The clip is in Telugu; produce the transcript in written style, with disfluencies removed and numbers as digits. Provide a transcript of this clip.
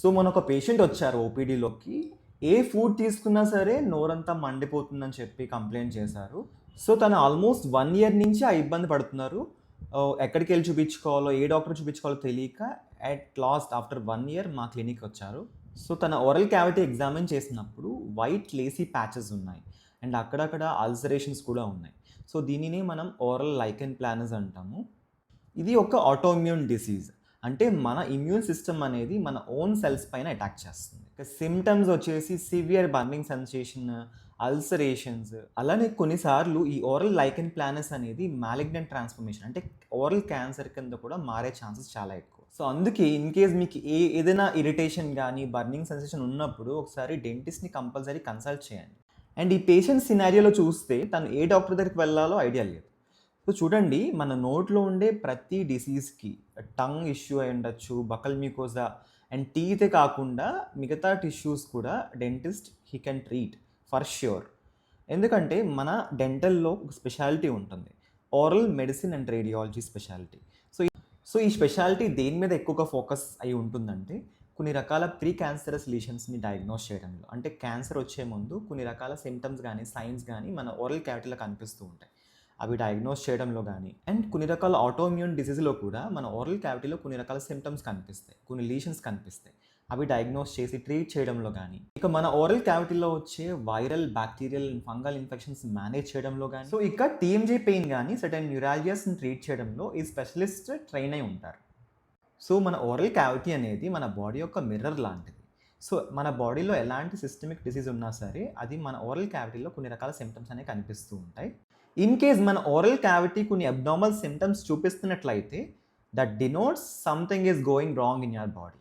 సో మొన్న ఒక పేషెంట్ వచ్చారు ఓపీడీలోకి. ఏ ఫుడ్ తీసుకున్నా సరే నోరంతా మండిపోతుందని చెప్పి కంప్లెయింట్ చేశారు. సో తను ఆల్మోస్ట్ 1 ఇయర్ నుంచి ఆ ఇబ్బంది పడుతున్నారు. ఎక్కడికెళ్ళి చూపించుకోవాలో, ఏ డాక్టర్ చూపించుకోవాలో తెలియక అట్ లాస్ట్ ఆఫ్టర్ 1 ఇయర్ మా క్లినిక్‌కొచ్చారు. సో తన ఓరల్ క్యావిటీ ఎగ్జామిన్ చేసినప్పుడు వైట్ లేసీ ప్యాచెస్ ఉన్నాయి. అండ్ అక్కడక్కడ అల్సరేషన్స్ కూడా ఉన్నాయి. సో దీనినే మనం ఓరల్ లైకెన్ ప్లానస్ అంటాము. ఇది ఒక ఆటోఇమ్యూన్ డిసీజ్. అంటే మన ఇమ్యూన్ సిస్టమ్ అనేది మన ఓన్ సెల్స్ పైన అటాక్ చేస్తుంది. సిమ్టమ్స్ వచ్చేసి సివియర్ బర్నింగ్ సెన్సేషన్, అల్సరేషన్స్, అలానే కొన్నిసార్లు ఈ ఓరల్ లైకెన్ ప్లానస్ అనేది మాలిగ్నెంట్ ట్రాన్స్ఫర్మేషన్ అంటే ఓరల్ క్యాన్సర్ కింద కూడా మారే ఛాన్సెస్ చాలా ఎక్కువ. సో అందుకే ఇన్ కేస్ మీకు ఏదైనా ఇరిటేషన్ కానీ బర్నింగ్ సెన్సేషన్ ఉన్నప్పుడు ఒకసారి డెంటిస్ట్ని కంపల్సరీ కన్సల్ట్ చేయండి. అండ్ ఈ పేషెంట్ సినారియోలో చూస్తే తను ఏ డాక్టర్ దగ్గరికి వెళ్ళాలో ఐడియా లేదు. సో చూడండి, మన నోట్లో ఉండే ప్రతి డిసీజ్కి టంగ్ ఇష్యూ అయి ఉండొచ్చు, బకల్ మ్యూకోజా అండ్ టీతే కాకుండా మిగతా టిష్యూస్ కూడా dentist he can treat for sure. ఎందుకంటే మన డెంటల్లో ఒక స్పెషాలిటీ ఉంటుంది, oral medicine and radiology speciality. So ఈ స్పెషాలిటీ దేని మీద ఎక్కువగా ఫోకస్ అయి ఉంటుందంటే కొన్ని రకాల ప్రీ క్యాన్సరస్ లీషన్స్ని డయాగ్నోస్ చేయడంలో. అంటే క్యాన్సర్ వచ్చే ముందు కొన్ని రకాల సిమ్టమ్స్ కానీ సైన్స్ కానీ మన ఓరల్ క్యావిటీలో కనిపిస్తూ ఉంటాయి. అవి డయాగ్నోస్ చేయడంలో కానీ అండ్ కొన్ని రకాల ఆటోఇమ్యూన్ డిసీజ్లో కూడా మన ఓరల్ క్యావిటీలో కొన్ని రకాల సిమ్టమ్స్ కనిపిస్తాయి, కొన్ని లీషన్స్ కనిపిస్తాయి. అవి డయాగ్నోస్ చేసి ట్రీట్ చేయడంలో కానీ, ఇక మన ఓరల్ క్యావిటీలో వచ్చే viral, bacterial, fungal infections manage చేయడంలో కానీ, సో ఇక టీఎంజీ పెయిన్ కానీ సర్టెన్ న్యూరాలజియాస్ని ట్రీట్ చేయడంలో ఈ స్పెషలిస్ట్ ట్రైన్ అయి ఉంటారు. సో మన ఓరల్ క్యావిటీ అనేది మన బాడీ యొక్క మిర్రర్ లాంటిది. సో మన బాడీలో ఎలాంటి సిస్టమిక్ డిసీజ్ ఉన్నా సరే అది మన ఓరల్ క్యావిటీలో కొన్ని రకాల సిమ్టమ్స్ అనేవి కనిపిస్తూ ఉంటాయి. ఇన్ కేస్ మన ఓరల్ క్యావిటీ కొన్ని అబ్నార్మల్ సిమ్టమ్స్ చూపిస్తున్నట్లయితే that denotes something is going wrong in your body.